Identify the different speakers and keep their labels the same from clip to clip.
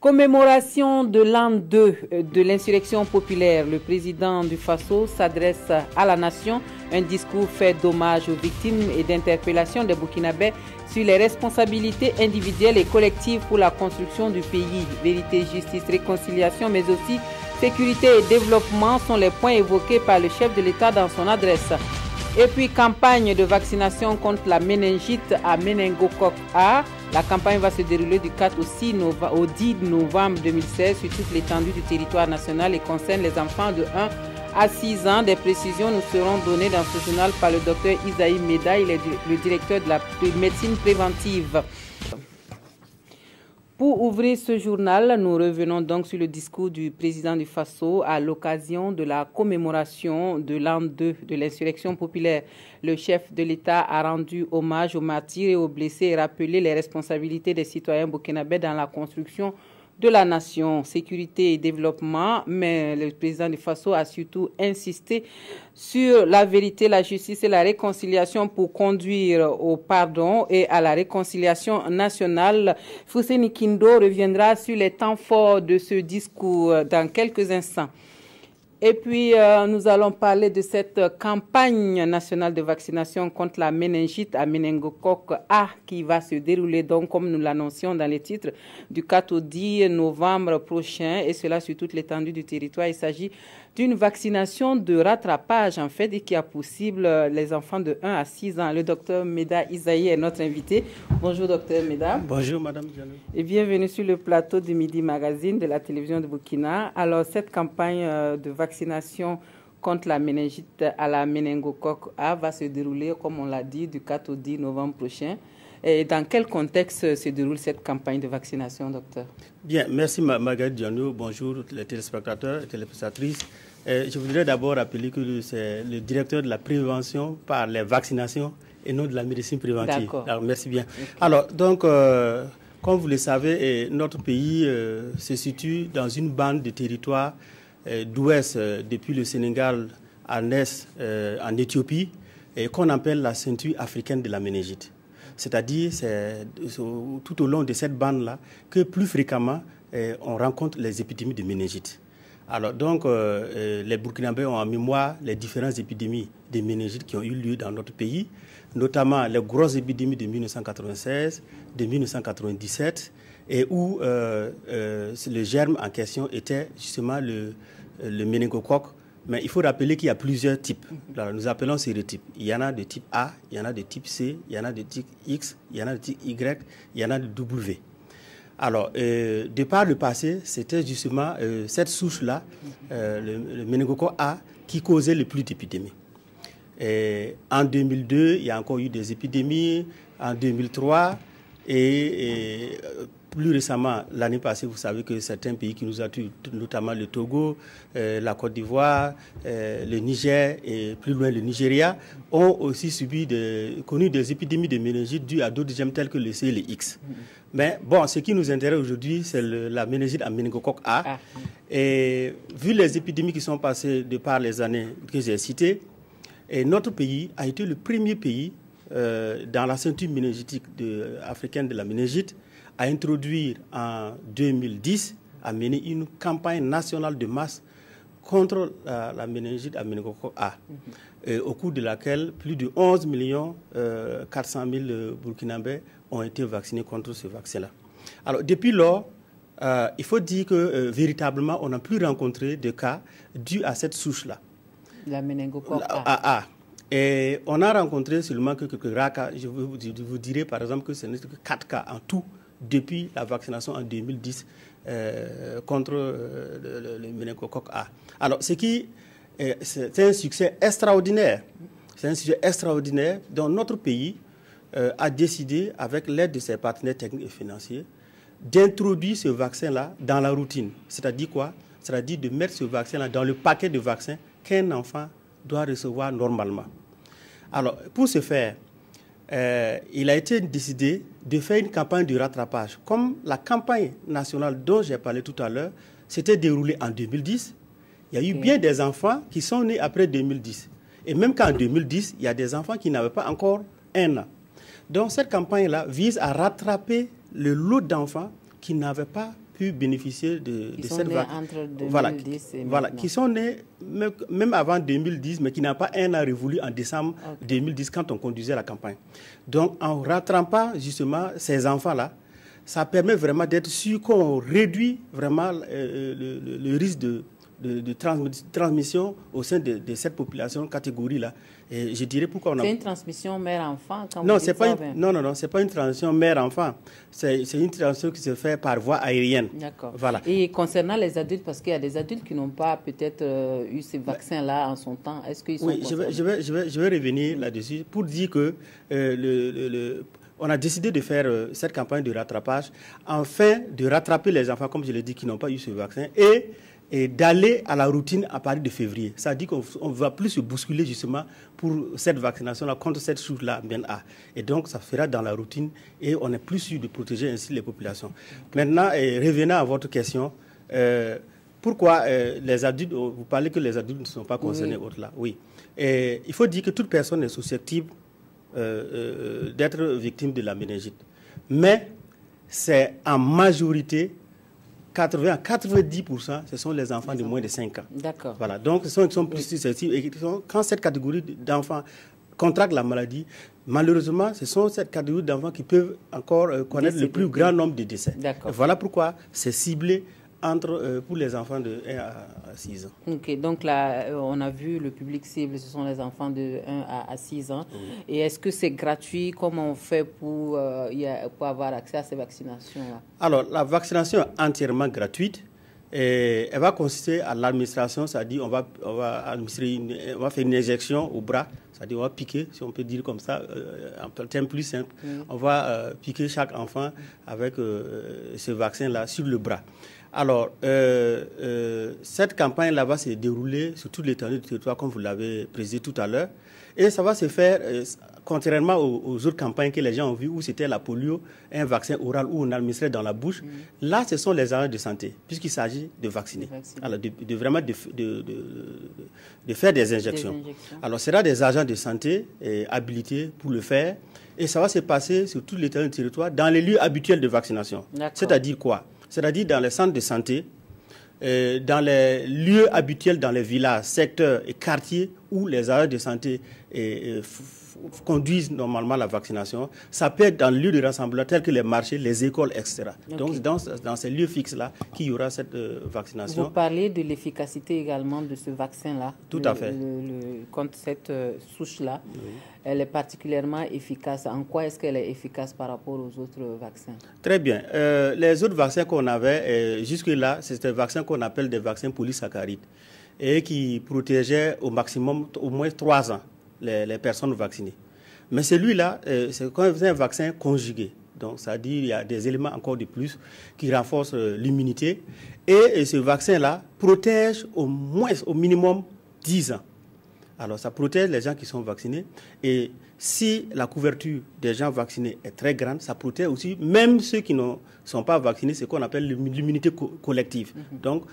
Speaker 1: Commémoration de l'an 2 de l'insurrection populaire. Le président du Faso s'adresse à la nation. Un discours fait d'hommage aux victimes et d'interpellation des Burkinabés sur les responsabilités individuelles et collectives pour la construction du pays. Vérité, justice, réconciliation, mais aussi sécurité et développement sont les points évoqués par le chef de l'État dans son adresse. Et puis, campagne de vaccination contre la méningite à méningocoque A. La campagne va se dérouler du 4 au 10 novembre 2016 sur toute l'étendue du territoire national et concerne les enfants de 1 à 6 ans. Des précisions nous seront données dans ce journal par le docteur Isaïe Meda. Il est le directeur de la médecine préventive. Pour ouvrir ce journal, nous revenons donc sur le discours du président du Faso à l'occasion de la commémoration de l'an 2 de l'insurrection populaire. Le chef de l'État a rendu hommage aux martyrs et aux blessés et rappelé les responsabilités des citoyens burkinabés dans la construction de la nation, sécurité et développement, mais le président du Faso a surtout insisté sur la vérité, la justice et la réconciliation pour conduire au pardon et à la réconciliation nationale. Fousseni Kindo reviendra sur les temps forts de ce discours dans quelques instants. Et puis, nous allons parler de cette campagne nationale de vaccination contre la méningite à méningocoque A qui va se dérouler, donc, comme nous l'annoncions dans les titres, du 4 au 10 novembre prochain, et cela sur toute l'étendue du territoire. Il s'agit d'une vaccination de rattrapage, en fait, et qui a possible les enfants de 1 à 6 ans. Le docteur Meda Isaïe est notre invité. Bonjour, docteur Meda.
Speaker 2: Bonjour, madame Diallo.
Speaker 1: Et bienvenue sur le plateau du Midi Magazine de la télévision de Burkina. Alors, cette campagne de vaccination contre la méningite à la méningocoque A va se dérouler, comme on l'a dit, du 4 au 10 novembre prochain. Et dans quel contexte se déroule cette campagne de vaccination, docteur?
Speaker 2: Bien, merci Marguerite Diallo. Bonjour les téléspectateurs et téléspectatrices. Je voudrais d'abord rappeler que c'est le directeur de la prévention par les vaccinations et non de la médecine préventive.
Speaker 1: D'accord.
Speaker 2: Alors, merci bien.
Speaker 1: Okay.
Speaker 2: Alors, donc, comme vous le savez, notre pays se situe dans une bande de territoire d'ouest, depuis le Sénégal à l'est, en Éthiopie, qu'on appelle la ceinture africaine de la méningite. C'est-à-dire, c'est tout au long de cette bande-là que plus fréquemment, on rencontre les épidémies de méningite. Alors, donc, les Burkinabés ont en mémoire les différentes épidémies de méningite qui ont eu lieu dans notre pays, notamment les grosses épidémies de 1996, de 1997, et où le germe en question était justement le méningocoque. Mais il faut rappeler qu'il y a plusieurs types. Alors, nous appelons sérotypes. Il y en a de type A, il y en a de type C, il y en a de type X, il y en a de type Y, il y en a de W. Alors, de par le passé, c'était justement cette souche-là, le méningocoque A, qui causait le plus d'épidémies. En 2002, il y a encore eu des épidémies, en 2003, et plus récemment, l'année passée, vous savez que certains pays qui nous ont tués, notamment le Togo, la Côte d'Ivoire, le Niger et plus loin le Nigeria, ont aussi connu des épidémies de méningite dues à d'autres germes tels que le C et le X. Mais bon, ce qui nous intéresse aujourd'hui, c'est la méningite à méningocoque A. Et vu les épidémies qui sont passées de par les années que j'ai citées, notre pays a été le premier pays dans la ceinture méningitique africaine de la méningite à introduire en 2010, à mener une campagne nationale de masse contre la méningite à méningocoque A, au cours de laquelle plus de 11 400 000 Burkinabés ont été vaccinés contre ce vaccin-là. Alors, depuis lors, il faut dire que véritablement, on n'a plus rencontré de cas dus à cette souche-là.
Speaker 1: La méningocoque A.
Speaker 2: Et on a rencontré seulement quelques rares cas. Je vous dirai par exemple que ce n'est que 4 cas en tout depuis la vaccination en 2010 contre le méningocoque A. Alors, c'est un succès extraordinaire. C'est un succès extraordinaire dont notre pays a décidé, avec l'aide de ses partenaires techniques et financiers, d'introduire ce vaccin-là dans la routine. C'est-à-dire quoi? C'est-à-dire de mettre ce vaccin-là dans le paquet de vaccins qu'un enfant doit recevoir normalement. Alors, pour ce faire, il a été décidé de faire une campagne de rattrapage. Comme la campagne nationale dont j'ai parlé tout à l'heure s'était déroulée en 2010, il y a eu bien des enfants qui sont nés après 2010. Et même qu'en 2010, il y a des enfants qui n'avaient pas encore 1 an. Donc cette campagne-là vise à rattraper le lot d'enfants qui n'avaient pas pu bénéficier de cette vaccin.
Speaker 1: Entre 2010 et
Speaker 2: voilà, qui sont nés même avant 2010, mais qui n'ont pas un an révolu en décembre 2010 quand on conduisait la campagne. Donc, en rattrapant justement ces enfants-là, ça permet vraiment d'être sûr qu'on réduit vraiment le risque de transmission au sein de cette population, catégorie-là. Et je dirais pourquoi on a...
Speaker 1: C'est une transmission mère-enfant quand
Speaker 2: non, c'est pas c'est pas une transmission mère-enfant. C'est une transmission qui se fait par voie aérienne.
Speaker 1: D'accord.
Speaker 2: Voilà.
Speaker 1: Et concernant les adultes, parce qu'il y a des adultes qui n'ont pas peut-être eu ces vaccins-là en son temps, est-ce qu'ils sont concernés?
Speaker 2: je vais revenir là-dessus pour dire que on a décidé de faire cette campagne de rattrapage afin de rattraper les enfants, comme je l'ai dit, qui n'ont pas eu ce vaccin et d'aller à la routine à partir de février. Ça dit qu'on ne va plus se bousculer justement pour cette vaccination-là contre cette chose-là bien A. Et donc, ça fera dans la routine et on est plus sûr de protéger ainsi les populations. Maintenant, revenant à votre question, pourquoi les adultes, vous parlez que les adultes ne sont pas concernés au-delà. Oui. Et il faut dire que toute personne est susceptible d'être victime de la méningite. Mais c'est en majorité 80 à 90%, ce sont les enfants de moins de 5 ans.
Speaker 1: D'accord.
Speaker 2: Voilà. Donc, ils sont plus susceptibles. Et quand cette catégorie d'enfants contractent la maladie, malheureusement, ce sont cette catégorie d'enfants qui peuvent encore connaître le plus grand nombre de décès.
Speaker 1: D'accord.
Speaker 2: Voilà pourquoi c'est ciblé pour les enfants de 1 à 6 ans.
Speaker 1: Ok, donc là, on a vu le public cible, ce sont les enfants de 1 à 6 ans. Et est-ce que c'est gratuit? Comment on fait pour avoir accès à ces vaccinations-là? Alors,
Speaker 2: la vaccination est entièrement gratuite. Et elle va consister à l'administration, c'est-à-dire on va faire une injection au bras, c'est-à-dire on va piquer, si on peut dire comme ça, en termes plus simple, on va piquer chaque enfant avec ce vaccin-là sur le bras. Alors, cette campagne-là va se dérouler sur toute l'étendue du territoire, comme vous l'avez précisé tout à l'heure. Et ça va se faire, contrairement aux autres campagnes que les gens ont vues, où c'était la polio, un vaccin oral où on administrait dans la bouche. Là, ce sont les agents de santé, puisqu'il s'agit de vacciner. Alors, vraiment de faire des injections. Alors, ce sera des agents de santé habilités pour le faire. Et ça va se passer sur toute l'étendue du territoire, dans les lieux habituels de vaccination. C'est-à-dire quoi? C'est-à-dire dans les centres de santé, dans les lieux habituels, dans les villages, secteurs et quartiers où les agents de santé conduisent normalement la vaccination. Ça peut être dans le lieu de rassemblement tels que les marchés, les écoles, etc. Donc, dans ces lieux fixes-là qu'il y aura cette vaccination.
Speaker 1: Vous parlez de l'efficacité également de ce vaccin-là.
Speaker 2: Tout à fait.
Speaker 1: Contre cette souche-là, elle est particulièrement efficace. En quoi est-ce qu'elle est efficace par rapport aux autres vaccins?
Speaker 2: Très bien. Les autres vaccins qu'on avait jusque-là, c'était des vaccins qu'on appelle des vaccins polysaccharides et qui protégeaient au maximum au moins 3 ans les personnes vaccinées. Mais celui-là, c'est quand même un vaccin conjugué. Donc, ça veut dire qu'il y a des éléments encore de plus qui renforcent l'immunité. Et ce vaccin-là protège au minimum 10 ans. Alors, ça protège les gens qui sont vaccinés. Et si la couverture des gens vaccinés est très grande, ça protège aussi même ceux qui ne sont pas vaccinés, c'est ce qu'on appelle l'immunité collective. Donc,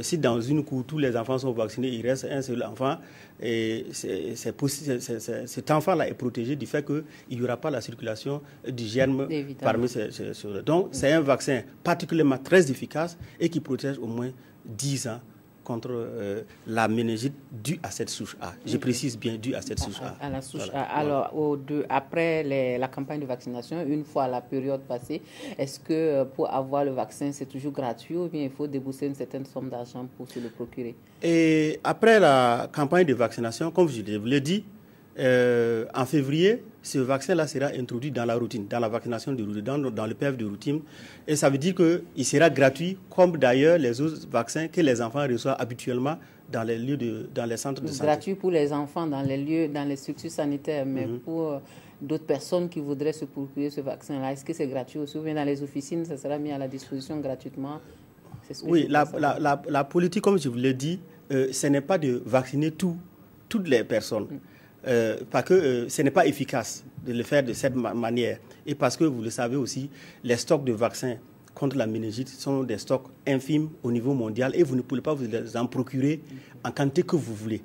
Speaker 2: si dans une cour, tous les enfants sont vaccinés, il reste un seul enfant, et cet enfant-là est protégé du fait qu'il n'y aura pas la circulation du germe parmi ces choses. Donc, c'est un vaccin particulièrement très efficace et qui protège au moins 10 ans contre la méningite due à cette souche A. Je précise bien, due à cette souche A.
Speaker 1: À la souche A. Alors, après la campagne de vaccination, une fois la période passée, est-ce que pour avoir le vaccin, c'est toujours gratuit ou bien il faut débourser une certaine somme d'argent pour se le procurer? Et
Speaker 2: après la campagne de vaccination, comme je vous l'ai dit, en février, ce vaccin-là sera introduit dans la routine, dans la vaccination de routine, dans le PF de routine. Et ça veut dire qu'il sera gratuit, comme d'ailleurs les autres vaccins que les enfants reçoivent habituellement dans les lieux dans les centres de santé.
Speaker 1: Gratuit pour les enfants dans les lieux, dans les structures sanitaires, mais pour d'autres personnes qui voudraient se procurer ce vaccin-là, est-ce que c'est gratuit aussi ou bien dans les officines, ça sera mis à la disposition gratuitement?
Speaker 2: Oui, la politique, comme je vous l'ai dit, ce n'est pas de vacciner toutes les personnes. Parce que ce n'est pas efficace de le faire de cette manière. Et parce que, vous le savez aussi, les stocks de vaccins contre la méningite sont des stocks infimes au niveau mondial et vous ne pouvez pas vous en procurer en quantité que vous voulez.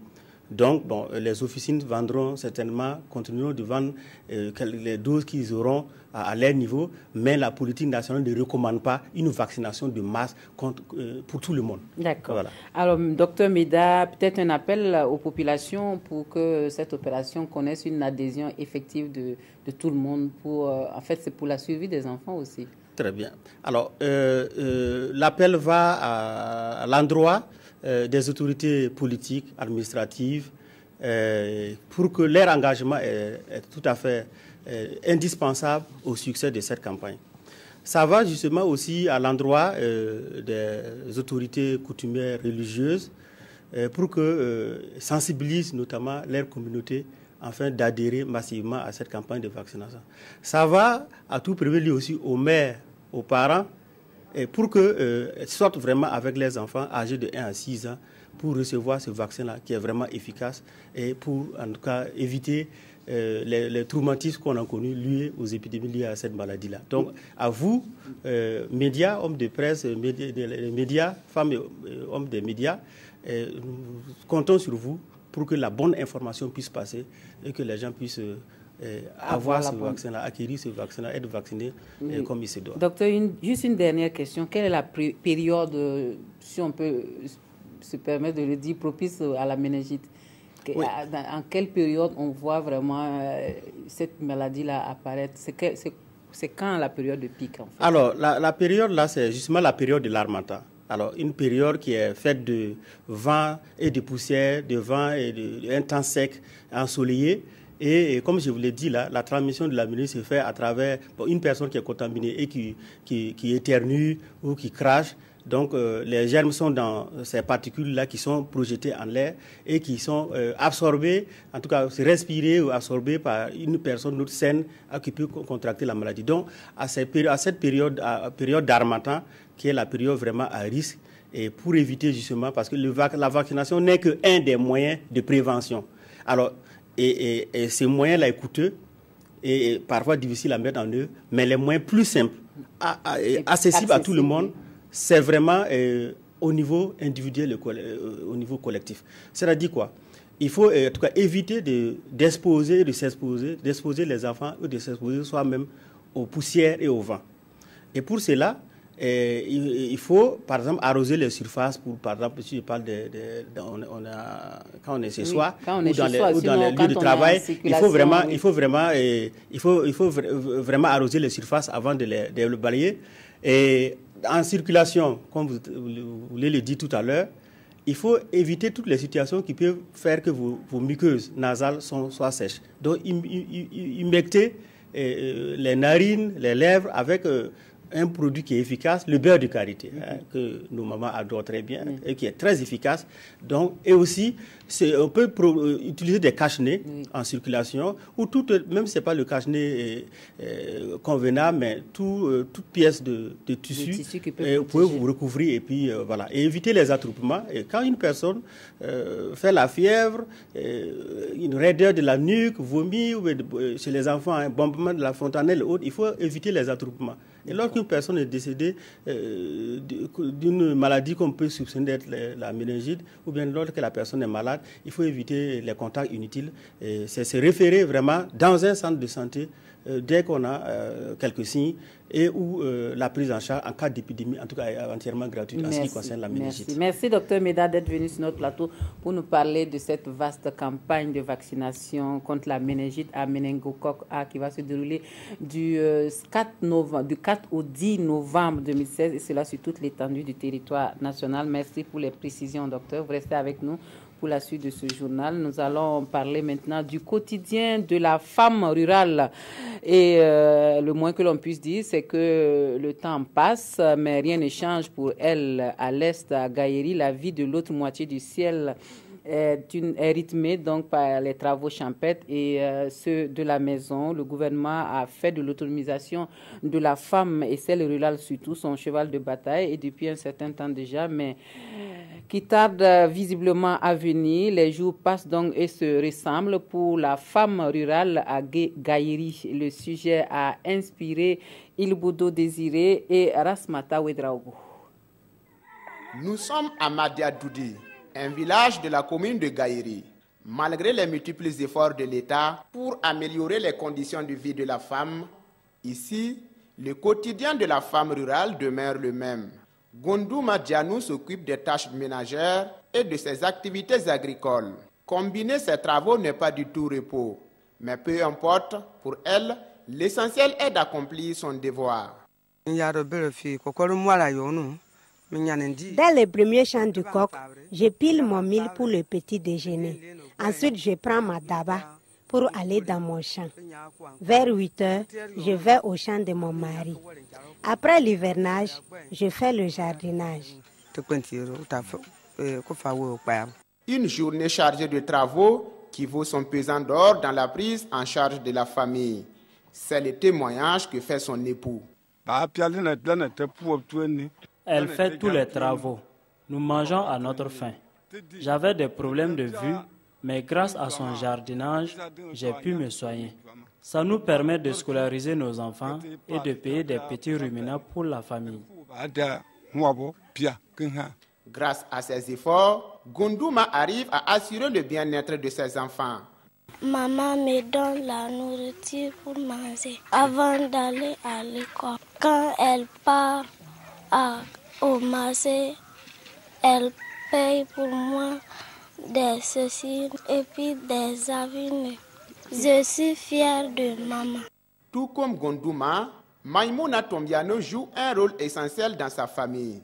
Speaker 2: Donc, bon, les officines vendront certainement, continueront de vendre les doses qu'ils auront à leur niveau, mais la politique nationale ne recommande pas une vaccination de masse pour tout le monde.
Speaker 1: D'accord. Voilà. Alors, docteur Meda, peut-être un appel aux populations pour que cette opération connaisse une adhésion effective de tout le monde. En fait, c'est pour la survie des enfants aussi.
Speaker 2: Très bien. Alors, l'appel va à l'endroit des autorités politiques, administratives, pour que leur engagement est tout à fait indispensable au succès de cette campagne. Ça va justement aussi à l'endroit des autorités coutumières religieuses pour que sensibilisent notamment leur communauté afin d'adhérer massivement à cette campagne de vaccination. Ça va à tout premier lieu aussi aux mères, aux parents, et pour qu'ils sortent vraiment avec les enfants âgés de 1 à 6 ans pour recevoir ce vaccin-là qui est vraiment efficace et pour en tout cas éviter les traumatismes qu'on a connus liés aux épidémies liées à cette maladie-là. Donc à vous, médias, hommes de presse, médias, femmes et hommes des médias, nous comptons sur vous pour que la bonne information puisse passer et que les gens puissent avoir ce vaccin-là, acquérir ce vaccin-là, être vaccinés comme il se doit.
Speaker 1: Docteur, juste une dernière question. Quelle est la période, si on peut se permettre de le dire, propice à la méningite? Oui. En quelle période on voit vraiment cette maladie-là apparaître? C'est quand la période de pic en fait?
Speaker 2: Alors, la période-là, c'est justement la période de l'harmattan. Alors, une période qui est faite de vent et de poussière, de vent et d'un temps sec, ensoleillé. Et comme je vous l'ai dit, là, la transmission de la maladie se fait à travers une personne qui est contaminée et qui éternue ou qui crache. Donc, les germes sont dans ces particules-là qui sont projetées en l'air et qui sont absorbées, en tout cas respirées ou absorbées par une personne saine qui peut contracter la maladie. Donc, à cette période d'harmattan, qui est la période vraiment à risque, et pour éviter justement, parce que la vaccination n'est qu'un des moyens de prévention. Alors, et ces moyens-là sont coûteux et parfois difficiles à mettre en œuvre, mais les moyens plus simples, accessibles à tout le monde, c'est vraiment au niveau individuel, au niveau collectif. C'est-à-dire quoi? Il faut en tout cas éviter d'exposer les enfants ou de s'exposer soi-même aux poussières et au vent. Et pour cela, il faut, par exemple, arroser les surfaces. Par exemple, si je parle quand on est chez soi ou dans les lieux de travail, il faut vraiment arroser les surfaces avant de les balayer. Et en circulation, comme vous le dit tout à l'heure, il faut éviter toutes les situations qui peuvent faire que vos muqueuses nasales soient sèches. Donc, humecter les narines, les lèvres avec un produit qui est efficace, le beurre de karité, que nos mamans adorent très bien et qui est très efficace. Donc, et aussi, on peut utiliser des cache-nez en circulation, ou même si ce n'est pas le cache-nez convenable, mais toute pièce de tissu, vous pouvez vous recouvrir et puis voilà. Et éviter les attroupements. Et quand une personne fait la fièvre, une raideur de la nuque, vomit, ou chez les enfants, un bombement de la fontanelle et autres, il faut éviter les attroupements. Et lorsqu'une personne est décédée d'une maladie qu'on peut soupçonner d'être la méningite, ou bien lorsque la personne est malade, il faut éviter les contacts inutiles. C'est se référer vraiment dans un centre de santé dès qu'on a quelques signes et où la prise en charge en cas d'épidémie, en tout cas, est entièrement gratuite en ce qui concerne la méningite.
Speaker 1: Merci, docteur Meda, d'être venu sur notre plateau pour nous parler de cette vaste campagne de vaccination contre la méningite à méningocoque A qui va se dérouler du 4 au 10 novembre 2016 et cela sur toute l'étendue du territoire national. Merci pour les précisions, docteur. Vous restez avec nous pour la suite de ce journal. Nous allons parler maintenant du quotidien de la femme rurale. Et le moins que l'on puisse dire, c'est que le temps passe, mais rien ne change pour elle. À l'est, à Gaïri, la vie de l'autre moitié du ciel est rythmée donc par les travaux champêtres et ceux de la maison. Le gouvernement a fait de l'autonomisation de la femme et celle rurale surtout son cheval de bataille et depuis un certain temps déjà, mais qui tarde visiblement à venir. Les jours passent donc et se ressemblent pour la femme rurale à Gaïri. Le sujet a inspiré Ilboudo Désiré et Rasmata Ouedraogo.
Speaker 3: Nous sommes à Madiadoudi, un village de la commune de Gaïri. Malgré les multiples efforts de l'État pour améliorer les conditions de vie de la femme, ici, le quotidien de la femme rurale demeure le même. Gondouma Dianou s'occupe des tâches ménagères et de ses activités agricoles. Combiner ces travaux n'est pas du tout repos, mais peu importe, pour elle, l'essentiel est d'accomplir son devoir.
Speaker 4: Dans
Speaker 5: les premiers champs du coq, je pile mon mil pour le petit déjeuner. Ensuite, je prends ma daba pour aller dans mon champ. Vers 8 heures, je vais au champ de mon mari. Après l'hivernage, je fais le jardinage.
Speaker 3: Une journée chargée de travaux qui vaut son pesant d'or dans la prise en charge de la famille. C'est le témoignage que fait son époux.
Speaker 6: Elle fait tous les travaux. Nous mangeons à notre faim. J'avais des problèmes de vue, mais grâce à son jardinage, j'ai pu me soigner. Ça nous permet de scolariser nos enfants et de payer des petits ruminants pour la famille.
Speaker 3: Grâce à ses efforts, Gondouma arrive à assurer le bien-être de ses enfants.
Speaker 7: Maman me donne la nourriture pour manger avant d'aller à l'école. Quand elle part au marché, elle paye pour moi des ceci et puis des avines. Je suis fière de maman.
Speaker 3: Tout comme Gondouma, Maïmouna Tombiano joue un rôle essentiel dans sa famille.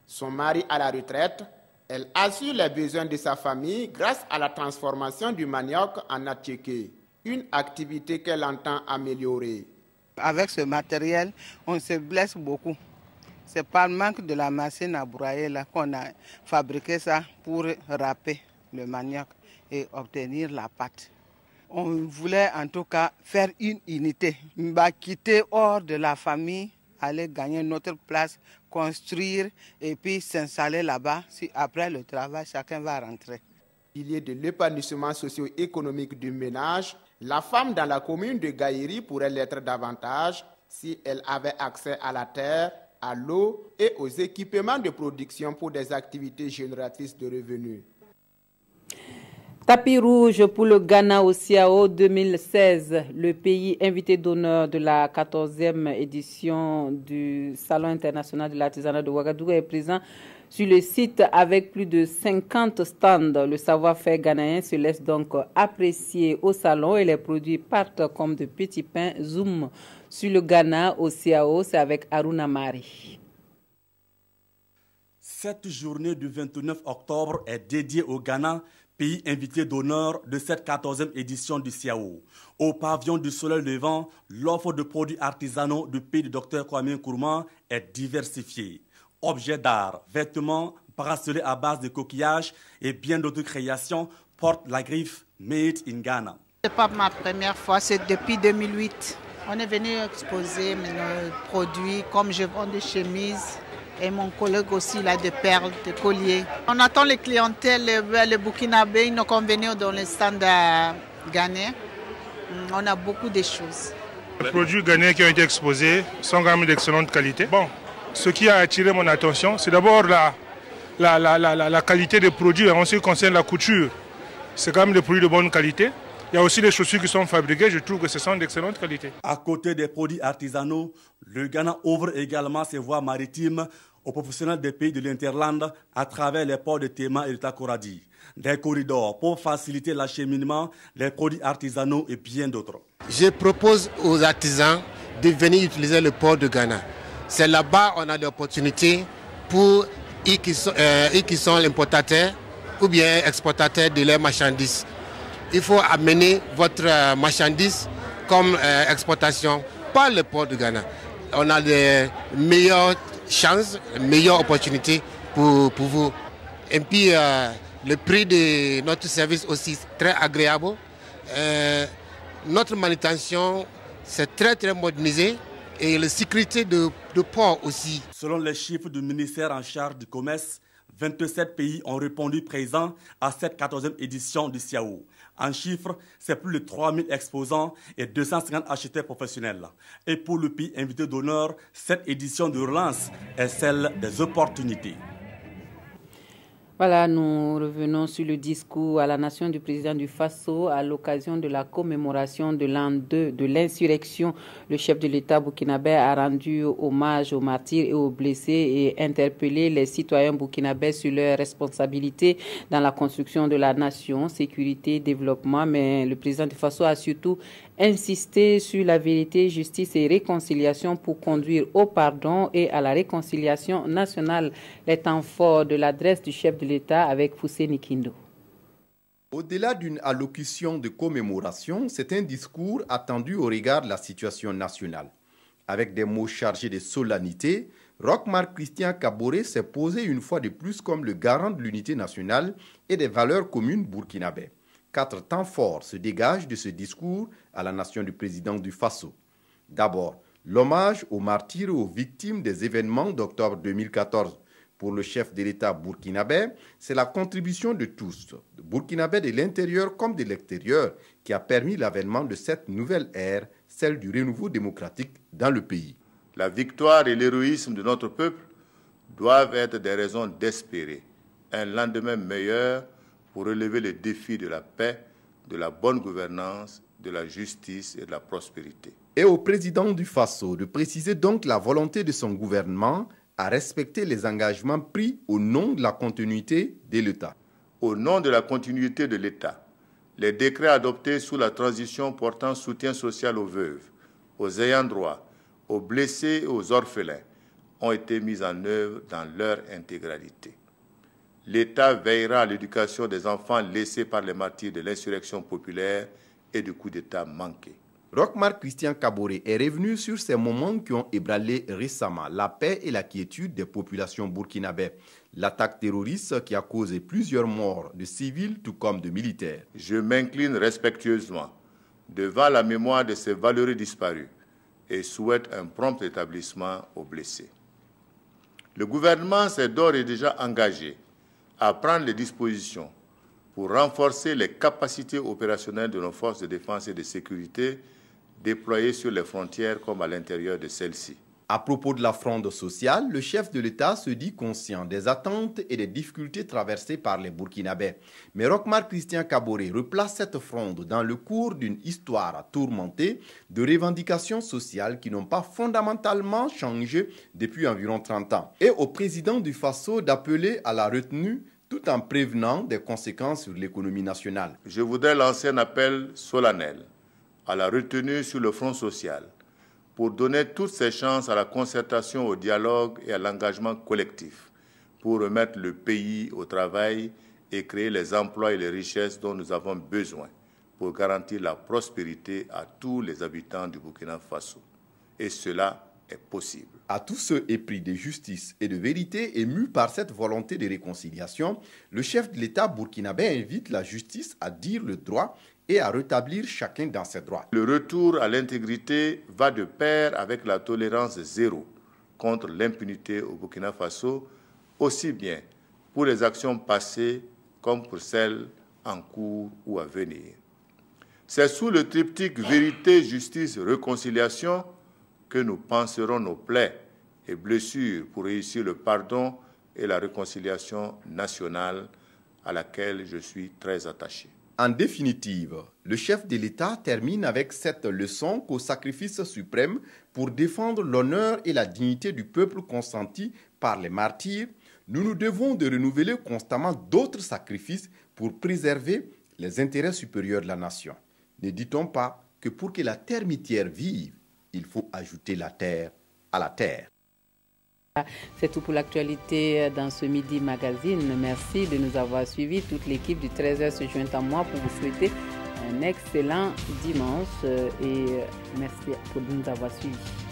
Speaker 3: Son mari à la retraite, elle assure les besoins de sa famille grâce à la transformation du manioc en attiéké, une activité qu'elle entend améliorer.
Speaker 4: Avec ce matériel, on se blesse beaucoup. C'est par le manque de la machine à broyer là qu'on a fabriqué ça pour râper le manioc et obtenir la pâte. On voulait en tout cas faire une unité, quitter hors de la famille, aller gagner notre place, construire et puis s'installer là-bas. Si après le travail, chacun va rentrer.
Speaker 3: Pilier de l'épanouissement socio-économique du ménage, la femme dans la commune de Gaïri pourrait l'être davantage si elle avait accès à la terre, à l'eau et aux équipements de production pour des activités génératrices de revenus.
Speaker 1: Tapis rouge pour le Ghana au CIAO 2016. Le pays invité d'honneur de la 14e édition du Salon international de l'artisanat de Ouagadougou est présent sur le site avec plus de 50 stands. Le savoir-faire ghanéen se laisse donc apprécier au salon et les produits partent comme de petits pains. Zoom sur le Ghana au CIAO, c'est avec Aruna Mari.
Speaker 8: Cette journée du 29 octobre est dédiée au Ghana, pays invité d'honneur de cette 14e édition du CIAO. Au pavillon du Soleil Levant, l'offre de produits artisanaux du pays du Dr Kwame Nkrumah est diversifiée. Objets d'art, vêtements, bracelets à base de coquillages et bien d'autres créations portent la griffe Made in Ghana.
Speaker 9: Ce n'est pas ma première fois, c'est depuis 2008. On est venu exposer nos produits, comme je vends des chemises. Et mon collègue aussi, il a des perles, des colliers. On attend les clientèles, les Burkinabés, ils nous conviennent dans les stands ghanéens. On a beaucoup de choses.
Speaker 10: Les produits ghanéens qui ont été exposés sont quand même d'excellente qualité. Bon, ce qui a attiré mon attention, c'est d'abord la qualité des produits. En ce qui concerne la couture, c'est quand même des produits de bonne qualité. Il y a aussi des chaussures qui sont fabriquées, je trouve que ce sont d'excellente qualité.
Speaker 8: À côté des produits artisanaux, le Ghana ouvre également ses voies maritimes aux professionnels des pays de l'Interland à travers les ports de Tema et de Takoradi. Des corridors pour faciliter l'acheminement des produits artisanaux et bien d'autres.
Speaker 11: Je propose aux artisans de venir utiliser le port de Ghana. C'est là-bas qu'on a l'opportunité pour eux qui sont importateurs ou bien exportateurs de leurs marchandises. Il faut amener votre marchandise comme exportation par le port de Ghana. On a de meilleures chances, de meilleures opportunités pour vous. Et puis le prix de notre service aussi très agréable. Notre manutention, c'est très modernisé et la sécurité de port aussi.
Speaker 8: Selon les chiffres du ministère en charge du commerce, 27 pays ont répondu présents à cette 14e édition du CIAO. En chiffres, c'est plus de 3000 exposants et 250 acheteurs professionnels. Et pour le pays invité d'honneur, cette édition de relance est celle des opportunités.
Speaker 1: Voilà, nous revenons sur le discours à la nation du président du Faso à l'occasion de la commémoration de l'an 2 de l'insurrection. Le chef de l'État burkinabé a rendu hommage aux martyrs et aux blessés et interpellé les citoyens burkinabés sur leurs responsabilités dans la construction de la nation, sécurité, développement. Mais le président du Faso a surtout insisté sur la vérité, justice et réconciliation pour conduire au pardon et à la réconciliation nationale. Les temps forts de l'adresse du chef de l'État avec Foussé Nikindo.
Speaker 12: Au-delà d'une allocution de commémoration, c'est un discours attendu au regard de la situation nationale. Avec des mots chargés de solennité, Roch-Marc Christian Kaboré s'est posé une fois de plus comme le garant de l'unité nationale et des valeurs communes burkinabées. 4 temps forts se dégagent de ce discours à la nation du président du Faso. D'abord, l'hommage aux martyrs et aux victimes des événements d'octobre 2014. Pour le chef de l'État burkinabé, c'est la contribution de tous, de burkinabés de l'intérieur comme de l'extérieur, qui a permis l'avènement de cette nouvelle ère, celle du renouveau démocratique dans le pays.
Speaker 13: La victoire et l'héroïsme de notre peuple doivent être des raisons d'espérer un lendemain meilleur pour relever les défis de la paix, de la bonne gouvernance, de la justice et de la prospérité.
Speaker 12: Et au président du Faso de préciser donc la volonté de son gouvernement à respecter les engagements pris au nom de la continuité de l'État.
Speaker 13: Au nom de la continuité de l'État, les décrets adoptés sous la transition portant soutien social aux veuves, aux ayants droit, aux blessés et aux orphelins ont été mis en œuvre dans leur intégralité. L'État veillera à l'éducation des enfants laissés par les martyrs de l'insurrection populaire et du coup d'État manqué.
Speaker 12: Roch-Marc Christian Kaboré est revenu sur ces moments qui ont ébranlé récemment la paix et la quiétude des populations burkinabées. L'attaque terroriste qui a causé plusieurs morts de civils tout comme de militaires.
Speaker 13: Je m'incline respectueusement devant la mémoire de ces valeureux disparus et souhaite un prompt établissement aux blessés. Le gouvernement s'est d'ores et déjà engagé à prendre les dispositions pour renforcer les capacités opérationnelles de nos forces de défense et de sécurité déployées sur les frontières comme à l'intérieur de celles-ci.
Speaker 12: À propos de la fronde sociale, le chef de l'État se dit conscient des attentes et des difficultés traversées par les Burkinabés. Mais Roch-Marc Christian Kaboré replace cette fronde dans le cours d'une histoire tourmentée de revendications sociales qui n'ont pas fondamentalement changé depuis environ 30 ans. Et au président du Faso d'appeler à la retenue tout en prévenant des conséquences sur l'économie nationale.
Speaker 13: Je voudrais lancer un appel solennel à la retenue sur le front social pour donner toutes ses chances à la concertation, au dialogue et à l'engagement collectif pour remettre le pays au travail et créer les emplois et les richesses dont nous avons besoin pour garantir la prospérité à tous les habitants du Burkina Faso. Et cela est possible.
Speaker 12: À tous ceux épris de justice et de vérité, émus par cette volonté de réconciliation, le chef de l'État burkinabé invite la justice à dire le droit et à rétablir chacun dans ses droits.
Speaker 13: Le retour à l'intégrité va de pair avec la tolérance zéro contre l'impunité au Burkina Faso, aussi bien pour les actions passées comme pour celles en cours ou à venir. C'est sous le triptyque vérité, justice, réconciliation que nous panserons nos plaies et blessures pour réussir le pardon et la réconciliation nationale à laquelle je suis très attaché.
Speaker 12: En définitive, le chef de l'État termine avec cette leçon qu'au sacrifice suprême pour défendre l'honneur et la dignité du peuple consenti par les martyrs, nous nous devons de renouveler constamment d'autres sacrifices pour préserver les intérêts supérieurs de la nation. Ne dit-on pas que pour que la termitière vive, il faut ajouter la terre à la terre?
Speaker 1: C'est tout pour l'actualité dans ce Midi Magazine. Merci de nous avoir suivis. Toute l'équipe du 13h se joint à moi pour vous souhaiter un excellent dimanche et merci pour nous avoir suivis.